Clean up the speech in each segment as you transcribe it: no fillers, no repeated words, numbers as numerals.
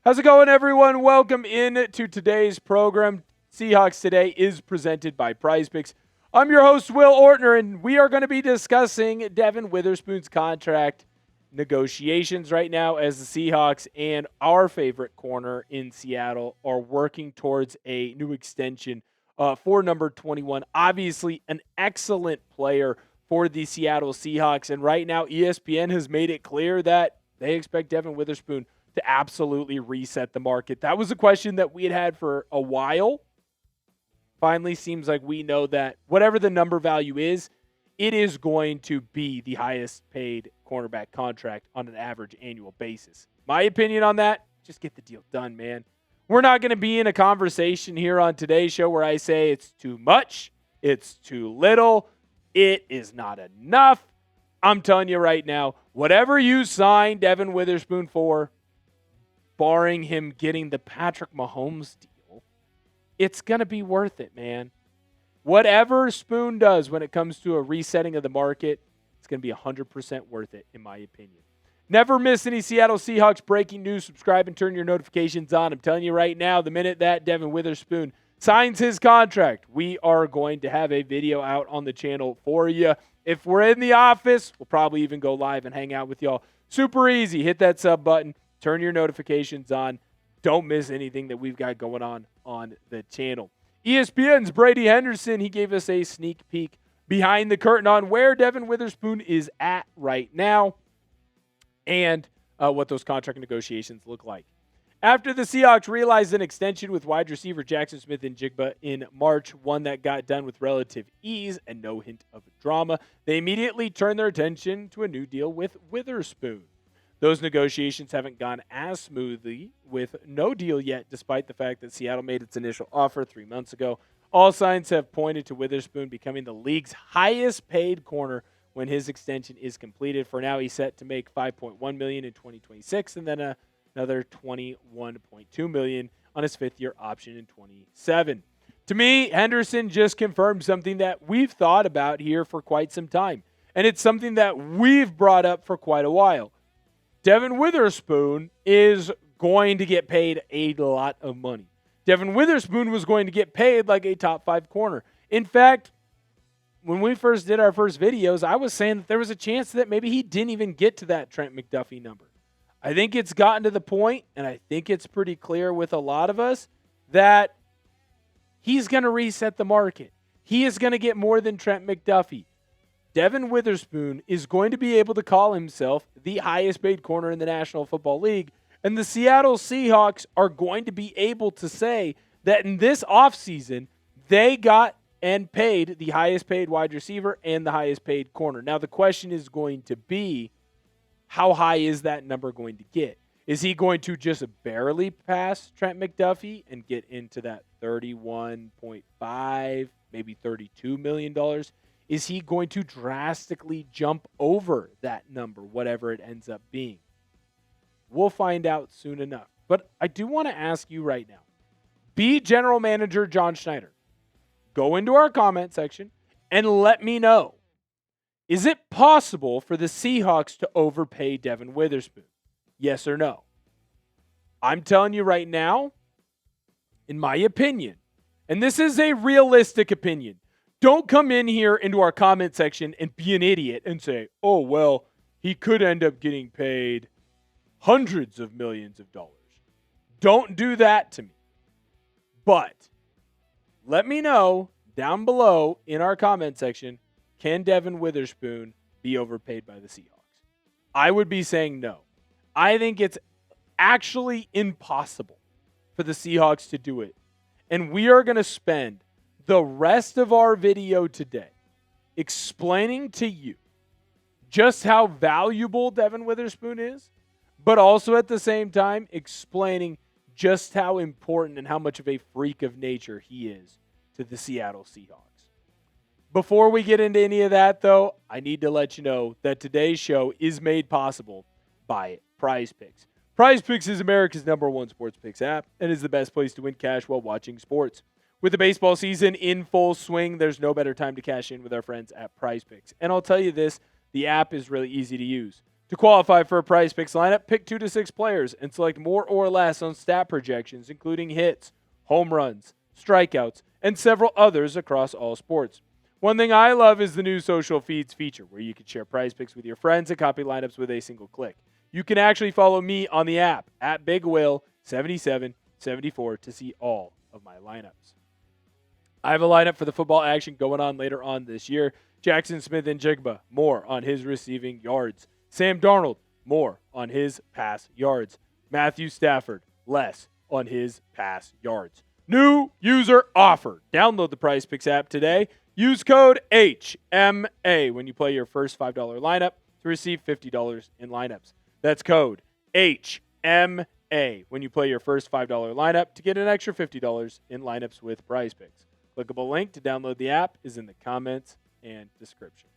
How's it going, everyone? Welcome in to today's program. Seahawks Today is presented by PrizePicks. I'm your host, Will Ortner, and we are going to be discussing Devon Witherspoon's contract negotiations right now as the Seahawks and our favorite corner in Seattle are working towards a new extension for number 21. Obviously, an excellent player for the Seattle Seahawks, and right now ESPN has made it clear that they expect Devon Witherspoon to absolutely reset the market. That was a question that we had for a while. Finally, seems like we know that whatever the number value is, it is going to be the highest paid cornerback contract on an average annual basis. My opinion on that, just get the deal done, man. We're not going to be in a conversation here on today's show where I say it's too much, it's too little, it is not enough. I'm telling you right now, whatever you sign Devon Witherspoon for, barring him getting the Patrick Mahomes deal, it's going to be worth it, man. Whatever Spoon does when it comes to a resetting of the market, it's going to be 100% worth it, in my opinion. Never miss any Seattle Seahawks breaking news. Subscribe and turn your notifications on. I'm telling you right now, the minute that Devon Witherspoon signs his contract, we are going to have a video out on the channel for you. If we're in the office, we'll probably even go live and hang out with y'all. Super easy. Hit that sub button. Turn your notifications on. Don't miss anything that we've got going on the channel. ESPN's Brady Henderson, he gave us a sneak peek behind the curtain on where Devon Witherspoon is at right now and what those contract negotiations look like. After the Seahawks realized an extension with wide receiver Jaxon Smith-Njigba in March, one that got done with relative ease and no hint of drama, they immediately turned their attention to a new deal with Witherspoon. Those negotiations haven't gone as smoothly, with no deal yet, despite the fact that Seattle made its initial offer 3 months ago. All signs have pointed to Witherspoon becoming the league's highest-paid corner when his extension is completed. For now, he's set to make $5.1 million in 2026, and then another $21.2 million on his fifth-year option in 2027. To me, Henderson just confirmed something that we've thought about here for quite some time, and it's something that we've brought up for quite a while. Devon Witherspoon is going to get paid a lot of money. Devon Witherspoon was going to get paid like a top 5 corner. In fact, when we first did our first videos, I was saying that there was a chance that maybe he didn't even get to that Trent McDuffie number. I think it's gotten to the point, and I think it's pretty clear with a lot of us, that he's going to reset the market. He is going to get more than Trent McDuffie. Devon Witherspoon is going to be able to call himself the highest paid corner in the National Football League, and the Seattle Seahawks are going to be able to say that in this offseason, they got and paid the highest paid wide receiver and the highest paid corner. Now, the question is going to be, how high is that number going to get? Is he going to just barely pass Trent McDuffie and get into that $31.5, maybe $32 million? Is he going to drastically jump over that number, whatever it ends up being? We'll find out soon enough. But I do want to ask you right now, be General Manager John Schneider. Go into our comment section and let me know, is it possible for the Seahawks to overpay Devon Witherspoon? Yes or no? I'm telling you right now, in my opinion, and this is a realistic opinion, don't come in here into our comment section and be an idiot and say, oh, well, he could end up getting paid hundreds of millions of dollars. Don't do that to me. But let me know down below in our comment section, can Devon Witherspoon be overpaid by the Seahawks? I would be saying no. I think it's actually impossible for the Seahawks to do it. And we are going to spend the rest of our video today explaining to you just how valuable Devon Witherspoon is, but also at the same time explaining just how important and how much of a freak of nature he is to the Seattle Seahawks. Before we get into any of that, though, I need to let you know that today's show is made possible by PrizePicks. PrizePicks is America's #1 sports picks app and is the best place to win cash while watching sports. With the baseball season in full swing, there's no better time to cash in with our friends at PrizePicks. And I'll tell you this, the app is really easy to use. To qualify for a Prize Picks lineup, pick 2 to 6 players and select more or less on stat projections, including hits, home runs, strikeouts, and several others across all sports. One thing I love is the new social feeds feature, where you can share Prize Picks with your friends and copy lineups with a single click. You can actually follow me on the app at BigWill7774 to see all of my lineups. I have a lineup for the football action going on later on this year. Jaxon Smith-Njigba, more on his receiving yards. Sam Darnold, more on his pass yards. Matthew Stafford, less on his pass yards. New user offer. Download the Prize Picks app today. Use code HMA when you play your first $5 lineup to receive $50 in lineups. That's code HMA when you play your first $5 lineup to get an extra $50 in lineups with Prize Picks. Clickable link to download the app is in the comments and description.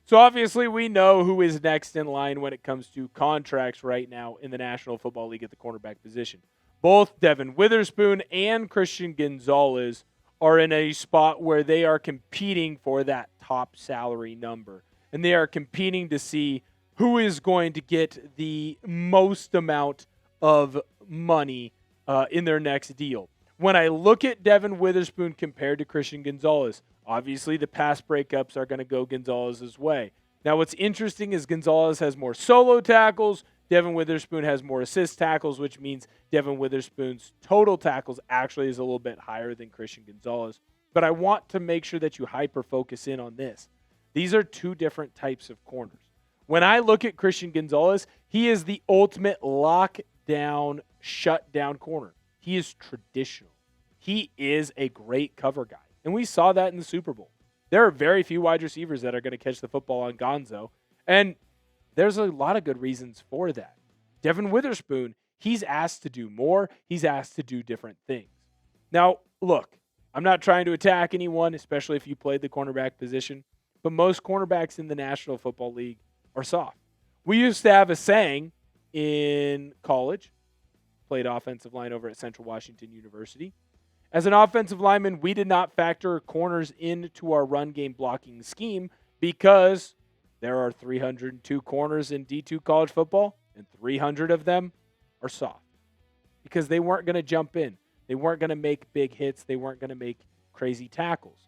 So obviously we know who is next in line when it comes to contracts right now in the National Football League at the cornerback position. Both Devon Witherspoon and Christian Gonzalez are in a spot where they are competing for that top salary number. And they are competing to see who is going to get the most amount of money in their next deal. When I look at Devon Witherspoon compared to Christian Gonzalez, obviously the pass breakups are going to go Gonzalez's way. Now what's interesting is Gonzalez has more solo tackles. Devon Witherspoon has more assist tackles, which means Devon Witherspoon's total tackles actually is a little bit higher than Christian Gonzalez. But I want to make sure that you hyper-focus in on this. These are two different types of corners. When I look at Christian Gonzalez, he is the ultimate lockdown, shutdown corner. He is traditional. He is a great cover guy. And we saw that in the Super Bowl. There are very few wide receivers that are going to catch the football on Gonzo. And there's a lot of good reasons for that. Devon Witherspoon, he's asked to do more. He's asked to do different things. Now, look, I'm not trying to attack anyone, especially if you played the cornerback position. But most cornerbacks in the National Football League are soft. We used to have a saying in college, played offensive line over at Central Washington University. As an offensive lineman, we did not factor corners into our run game blocking scheme because there are 302 corners in D2 college football, and 300 of them are soft because they weren't going to jump in. They weren't going to make big hits. They weren't going to make crazy tackles.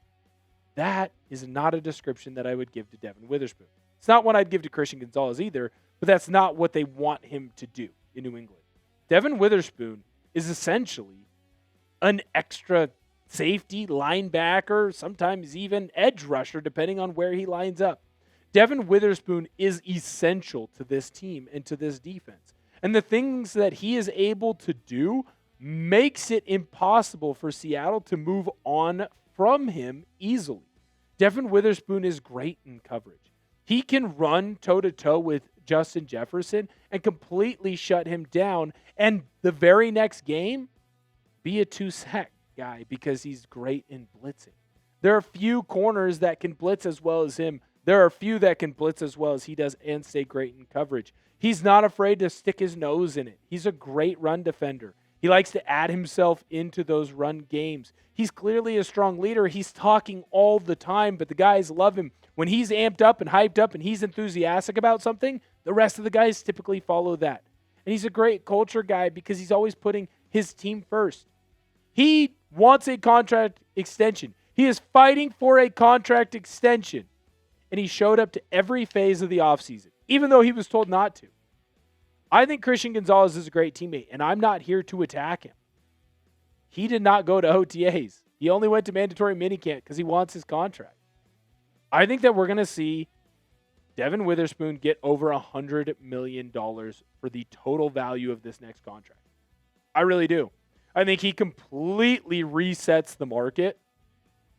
That is not a description that I would give to Devon Witherspoon. It's not one I'd give to Christian Gonzalez either, but that's not what they want him to do in New England. Devon Witherspoon is essentially an extra safety, linebacker, sometimes even edge rusher, depending on where he lines up. Devon Witherspoon is essential to this team and to this defense. And the things that he is able to do makes it impossible for Seattle to move on from him easily. Devon Witherspoon is great in coverage. He can run toe-to-toe with Justin Jefferson and completely shut him down. And the very next game, be a two-sack guy because he's great in blitzing. There are few corners that can blitz as well as him. There are few that can blitz as well as he does and stay great in coverage. He's not afraid to stick his nose in it. He's a great run defender. He likes to add himself into those run games. He's clearly a strong leader. He's talking all the time, but the guys love him. When he's amped up and hyped up and he's enthusiastic about something, the rest of the guys typically follow that. And he's a great culture guy because he's always putting his team first. He wants a contract extension. He is fighting for a contract extension. And he showed up to every phase of the offseason, even though he was told not to. I think Christian Gonzalez is a great teammate, and I'm not here to attack him. He did not go to OTAs. He only went to mandatory minicamp because he wants his contract. I think that we're going to see Devon Witherspoon get over $100 million for the total value of this next contract. I really do. I think he completely resets the market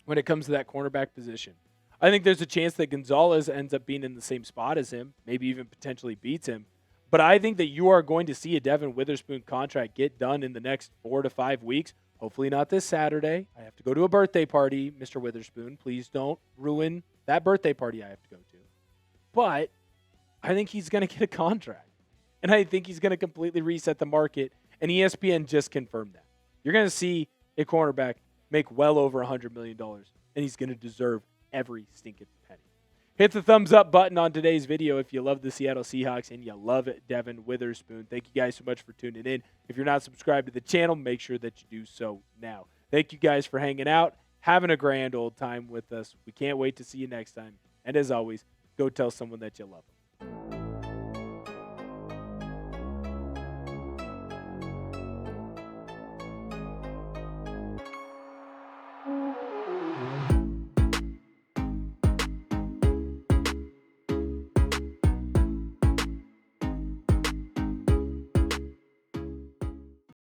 when it comes to that cornerback position. I think there's a chance that Gonzalez ends up being in the same spot as him, maybe even potentially beats him. But I think that you are going to see a Devon Witherspoon contract get done in the next 4 to 5 weeks. Hopefully not this Saturday. I have to go to a birthday party, Mr. Witherspoon. Please don't ruin that birthday party I have to go to. But I think he's going to get a contract. And I think he's going to completely reset the market. And ESPN just confirmed that. You're going to see a cornerback make well over $100 million. And he's going to deserve every stinking penny. Hit the thumbs up button on today's video if you love the Seattle Seahawks and you love Devon Witherspoon. Thank you guys so much for tuning in. If you're not subscribed to the channel, make sure that you do so now. Thank you guys for hanging out, having a grand old time with us. We can't wait to see you next time. And as always, go tell someone that you love them.